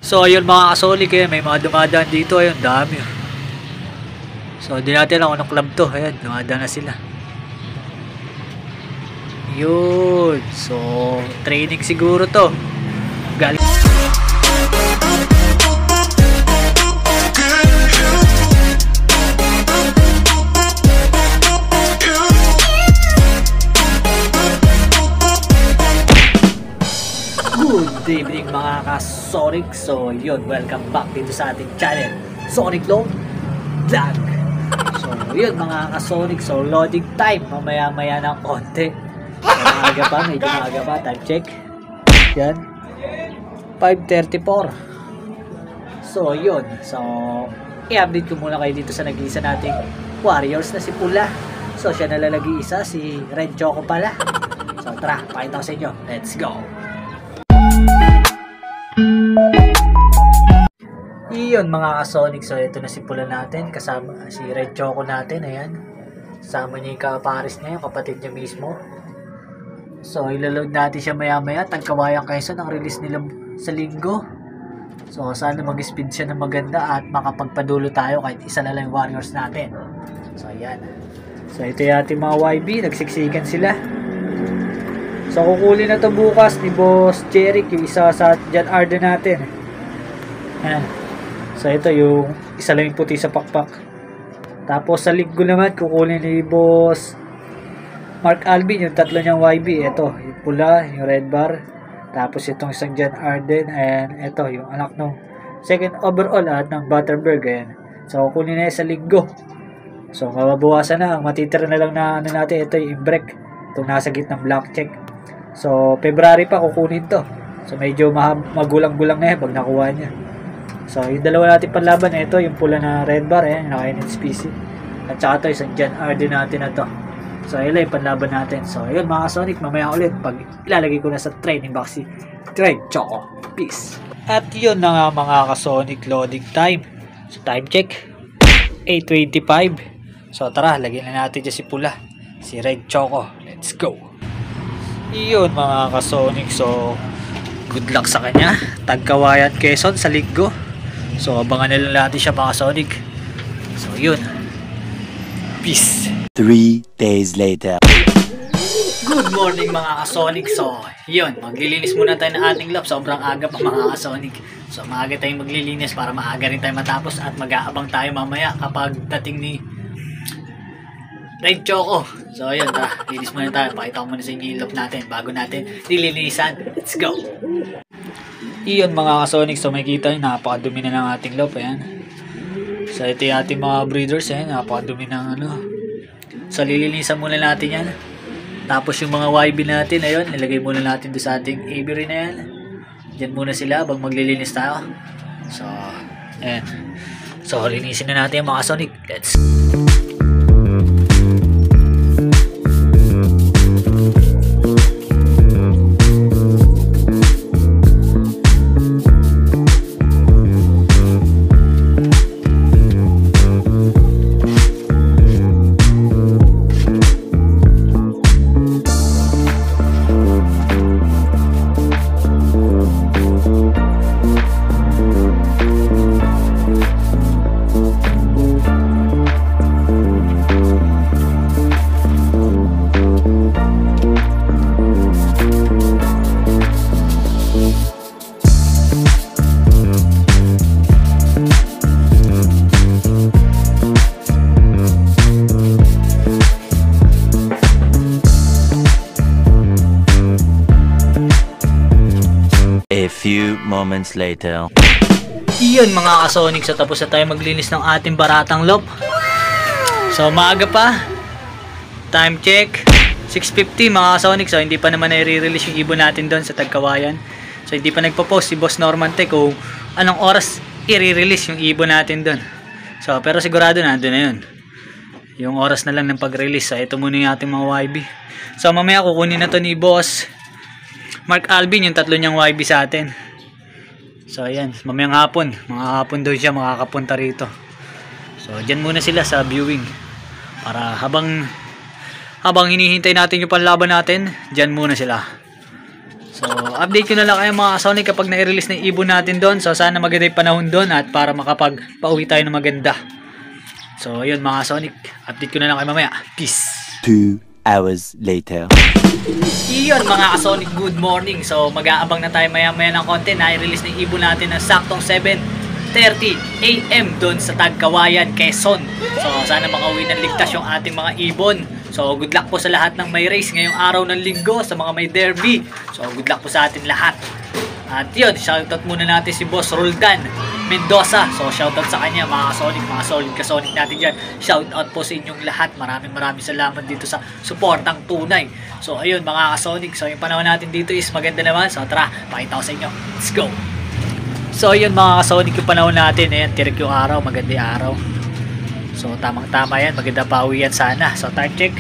So ayun mga kasoli, kaya may mga dumadaan dito, ayun dami. So di natin lang anong club to, ayun dumadaan na sila. Yun, so training siguro to. Galing. Good evening mga ka-Sonic. So yun, welcome back dito sa ating channel, Sonic Vlog. So yun mga ka-Sonic, so loading time mamaya-maya ng konti. So maaga pa, medyo maaga pa, time check. Yan, 5:34. So yun, so i-update ko muna kayo dito sa nag-iisa nating Warriors na si Pula. So siya nalalagi isa, si Red Choco pala. So tara, pakita ko sa inyo, let's go. Iyon mga ka-Sonic, so ito na si Pula natin, kasama si Red Choco natin, ayan. Kasama niya yung kapares niya, yung kapatid niya mismo. So ilaload natin siya maya-maya, Tagkawayan Quezon ang release nila sa linggo. So sana mag-speed siya ng maganda at makapagpadulo tayo kahit isa na lang yung Warriors natin. So ayan. So ito yung ating mga YB, nagsiksikan sila. So kukulin na to bukas ni Boss Jeric, yung isa sa John Arden natin. Ayan. So ito yung isa lang yung puti sa pakpak. Tapos sa linggo naman kukulin ni Boss Mark Alvin yung tatlo niyang YB. Ito yung pula, yung red bar. Tapos itong isang John Arden. And ito yung anak ng second overall at ng Butterberg. Ayan. So kukulin na sa linggo. So mababawasan na. Ang matitira na lang na ano natin, ito yung break. Itong nasa gitnang black check. So February pa kukunin to. So medyo magulang-gulang na yan pag nakuha niya. So yung dalawa natin panlaban, ito yung pula na red bar, eh, naka-NHPC. At saka ito isang John Arden natin na to. So yun lang yung panlaban natin. So yun mga Sonic, mamaya ulit pag ilalagay ko na sa training box si Red Choco. Peace. At yun na nga mga ka-Sonic, loading time. So time check 8:25. So tara, lagyan na natin dyan si pula, si Red Choco. Let's go. Yun mga ka-Sonic, so good luck sa kanya. Tagkawayan Quezon sa linggo. So abangan nila natin siya mga Sonic. So yun, peace. 3 days later. Good morning mga ka-Sonic. So yun, maglilinis muna tayo ng ating lab. Sobrang aga pa mga ka-Sonic. So maaga tayong maglilinis para maaga rin tayo matapos. At mag-aabang tayo mamaya kapag dating ni Red Choco. So ayun, linis muna tayo. Pakita ko muna sa inyo yung lab natin bago natin nilinisan. Let's go. Iyon mga ka-Sonic, so makikita nyo, napakadumi na ng ating lab. Ayan. So ito yung ating mga breeders. Ayan, napakadumi ng ano. So lilinisan muna natin yan. Tapos yung mga YB natin, ayun, nilagay muna natin doon sa ating aviary na yan. Diyan muna sila habang maglilinis tayo. So ayan. So linisin na natin yung mga Sonic. Let's A few moments later. Iyon mga ka-Sonic, so tapos na tayo maglinis ng ating baratang loob. So maaga pa. Time check 6:50 mga ka-Sonic. So hindi pa naman nai-release yung ibon natin doon sa Tagkawayan. So hindi pa nagpo-post si Boss Norman Tech kung anong oras i-release yung ibon natin doon. So pero sigurado nandun na yun. Yung oras na lang ng pag-release. So ito muna yung ating mga YB. So mamaya kukunin na to ni Boss Mark Alvin yung tatlo niyang YB sa atin. So ayan, mamayang hapon, mga hapon daw siya makakapunta rito. So dyan muna sila sa viewing. Para habang hinihintay natin yung panlaban natin, dyan muna sila. So, update ko na lang kayo mga Sonic kapag na-release na yung ibon natin doon. So, sana maganda yung panahon doon at para makapag-pauwi tayo ng maganda. So, yun mga Sonic. Update ko na lang kayo mamaya. Peace! 2 hours later. Iyon mga Sonic, good morning. So, mag-aabang na tayo maya-maya ng konti. Na-release na yung ibon natin ng saktong 7:30 AM doon sa Tagkawayan, Quezon. So, sana makauwi ng ligtas yung ating mga ibon. So, good luck po sa lahat ng may race ngayong araw ng linggo, sa mga may derby. So, good luck po sa atin lahat. At yun, shoutout muna natin si Boss Roldan Mendoza. So, shoutout sa kanya mga Sonic, mga solid ka-Sonic natin dyan. Shoutout po sa inyong lahat. Maraming salamat dito sa suportang tunay. So, ayun mga ka-Sonic. So, yung panahon natin dito is maganda naman. So, tara, pakita ko sa inyo. Let's go! So, ayun mga ka-Sonic, yung panahon natin. Ayan, tirik yung araw, maganda yung araw. So, tamang-tama yan. Maganda pauwi yan sana. So, time check.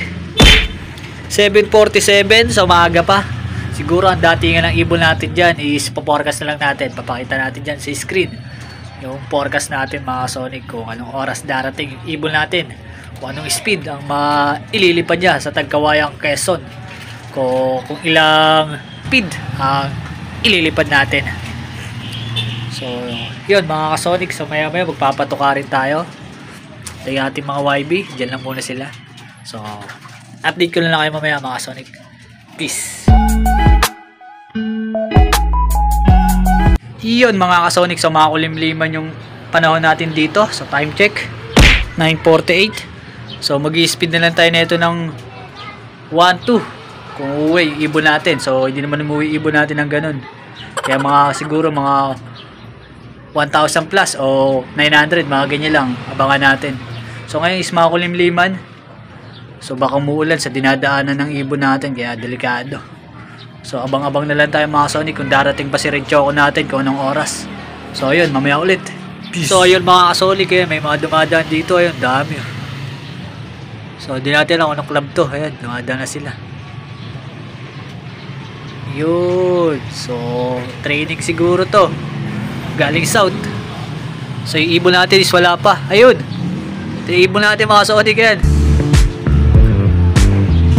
7:47. So, maaga pa. Siguro ang datingan ng ibon natin dyan is pa-forecast na lang natin. Papakita natin dyan sa screen. Yung forecast natin mga Sonic. Kung anong oras darating yung ibon natin. Kung anong speed ang maililipad niya sa Tagkawayang Quezon. Kung ilang speed ang ililipad natin. So, yun mga Sonic. So, maya-maya magpapatuka rin tayo. Ito yung ating mga YB. Diyan lang muna sila. So, update ko na lang kayo mamaya mga Sonic. Peace! Iyon mga ka-Sonic. So, makakulimliman yung panahon natin dito. So, time check. 9:48. So, mag-i-speed na lang tayo nito ng 1-2. Kung uwi, ibon natin. So, hindi naman umuwi ibon natin ng ganun. Kaya siguro mga 1,000 plus o 900. Mga ganyan lang. Abangan natin. So ngayon is makulimliman. So baka umuulan sa dinadaanan ng ibon natin, kaya delikado. So abang-abang na lang tayo mga Sonic kung darating pa si Red Choco natin kung anong oras. So ayun, mamaya ulit. Peace. So ayun mga Sonic, may mga dumadaan dito, ayun, dami. So di natin lang anong club to, ayun, dumadaan na sila. Yun. So training siguro to. Galing south. So yung ibon natin is wala pa. Ayun. Ito yung ibon natin mga Sonic yan.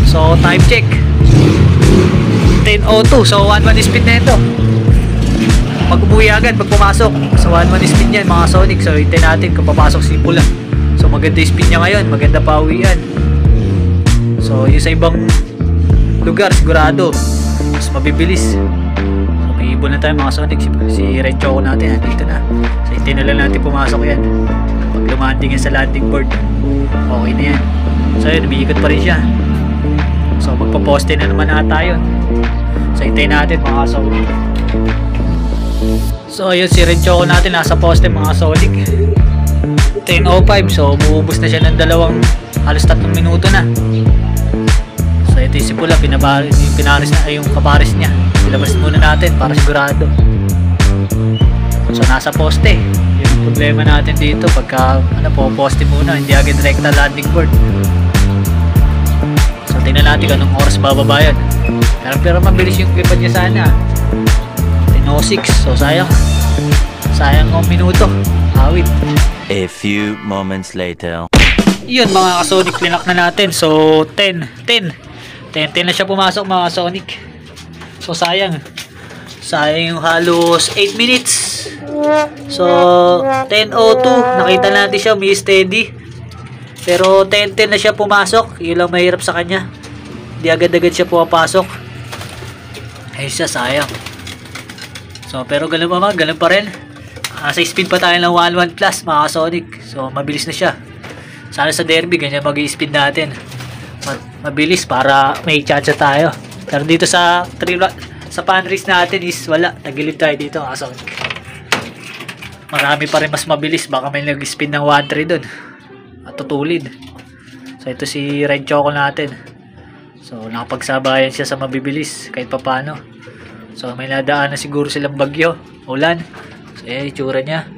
So time check 10:02. So 1-1 speed na ito. Pag umuwi agad, pag pumasok. So 1-1 speed yan mga Sonic. So hintayin natin kung papasok si Pula. So maganda yung speed niya ngayon. Maganda pa uwian. So yung sa ibang lugar sigurado mas mabibilis. Ibon na tayo mga Sonic. Si Red Choco natin dito na. So hintayin na lang natin pumasok yan. Pag lumanding yan sa landing board, okay na yan. So yun, umiikot pa rin siya. So magpaposte na naman ata yun. So hintayin natin mga Sonic. So yun, si Red Choco natin nasa poste mga Sonic. 10:05. So umuubos na siya ng halos 3 minuto na. So ito yung si Pula, pinaris na yung kaparis niya. Ilabas muna natin para sigurado. So nasa poste. Yung problema natin dito pagka poste muna, hindi agad direkta landing board. So tingnan natin kung anong oras bababa yun. Pero mabilis yung lipad niya sana. 10:06. So sayang ng minuto. Awit. A few moments later. Yun mga ka-Sonic, clinak na natin. So 10 na siya pumasok mga Sonic. So sayang yung halos 8 minutes. So 10:02 nakita natin siya may steady. Pero 10:10 na siya pumasok. Yun lang mahirap sa kanya. Di agad-agad siya pumapasok. Ayun siya, sayang. So pero ganun pa rin. Sa speed pa tayo ng 1-1 plus mga Sonic. So mabilis na siya. Sana sa derby ganyan mag-i-speed natin. Mabilis para may chance tayo. Pero dito sa fan race natin is wala. Tagilid tayo dito mga Sonic. Marami pa rin mas mabilis. Baka may nag-spin ng 1-3 dun. At tutulid. So ito si Red Choco natin. So nakapagsabayan siya sa mabibilis kahit papano. So may nadaan na siguro silang bagyo. Ulan. So ayan itsura niya.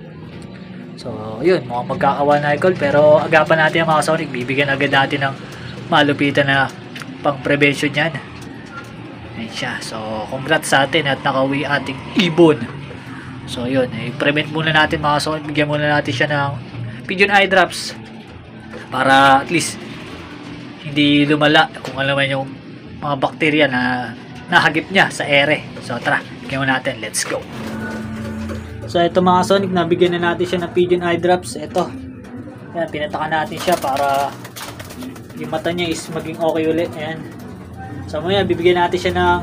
So yun, mukhang magkakawa na call. Pero agapan natin ang mga Sonic. Bibigyan agad natin ng malupitan na pang prevention yan. Ayan siya. So congrats sa atin at nakauwi ating ibon. So yun, i-prevent muna natin mga Sonic. Bigyan muna natin siya ng pigeon eye drops para at least hindi lumala kung alam mo yung mga bakterya na nahagip niya sa ere. So tara, bigyan mo natin. Let's go. So ito mga Sonic, nabigyan na natin siya ng pigeon eye drops. Ito. Ayan, pinatakan natin siya para yung mata niya is maging okay ulit. Ayan. So maya, bibigyan natin siya ng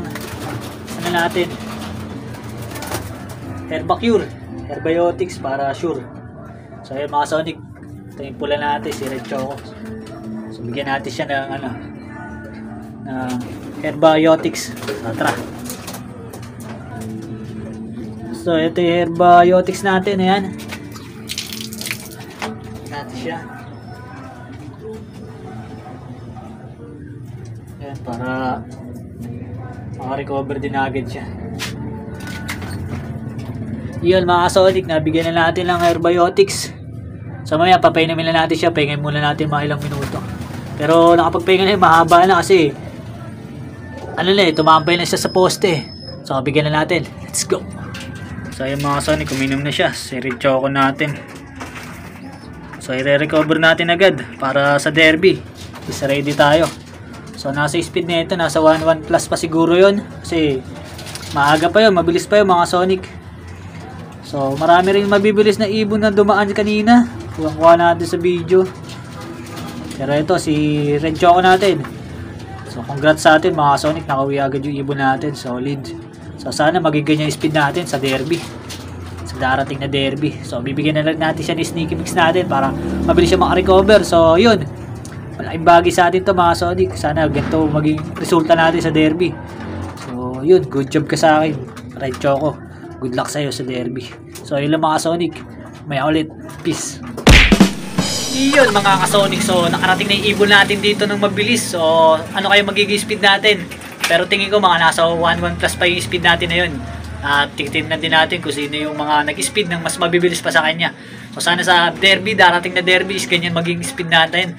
ano natin, Herbacure, Herbiotics para sure. So ayan mga Sonic, ito yung pula natin, si Red Choco. So bigyan natin siya ng ano, ng Herbiotics. So tara. So ito yung Herbiotics natin, ayan. Natin siya. Ayan, para makarecover din agad siya. Yun mga Sonic, nabigyan na natin ng Herbiotics. So mamaya papainamin na natin siya, pahingay muna natin mga ilang minuto. Pero nakapagpahinga na yun, mahaba na kasi ano na tumambay na siya sa poste. So bigyan na natin, let's go. So ayun mga Sonic, uminom na siya, si Red Choco natin. So i-recover natin agad para sa derby. Isa ready tayo. So nasa speed na ito, nasa 1-1 plus pa siguro yun. Kasi maaga pa yun, mabilis pa yun mga Sonic. So marami rin mabibilis na ibon na dumaan kanina. Kuha natin sa video. Pero ito si Red Choco natin. So congrats sa atin mga Sonic, nakauwi agad yung ibon natin, solid. So sana maging ganyan yung speed natin sa derby, sa darating na derby. So bibigyan na lang natin siya ni Sneaky Mix natin para mabilis siya makarecover. So yun, malaking bagay sa atin to mga Sonic. Sana ganito maging resulta natin sa derby. So yun, good job ka sa akin Red Choco. Good luck sa'yo sa derby. So yun lang mga Sonic, may ulit, peace. Yun mga ka-Sonic, so nakarating na yung ibon natin dito ng mabilis. So ano kayo magiging speed natin? Pero tingin ko mga nasa 1-1 plus pa yung speed natin na yun. At tingnan din natin kung sino yung mga nag-speed ng mas mabibilis pa sa kanya. So sana sa derby, darating na derby is ganyan maging speed natin.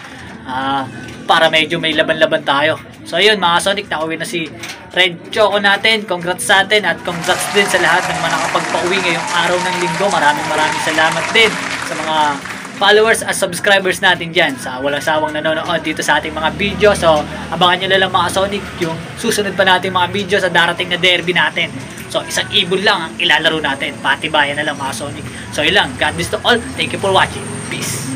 Para medyo may laban-laban tayo. So ayun mga Sonic, nakauwi na si Red Choco natin. Congrats sa atin at congrats din sa lahat ng mga nakapagpa-uwi ngayong araw ng linggo. Maraming salamat din sa mga followers at subscribers natin dyan sa walang sawang nanonood dito sa ating mga video. So abangan nyo na lang mga Sonic yung susunod pa natin mga video sa darating na derby natin. So isang ibon lang ang ilalaro natin, patibayan na lang mga Sonic. So yun lang, God bless to all, thank you for watching, peace.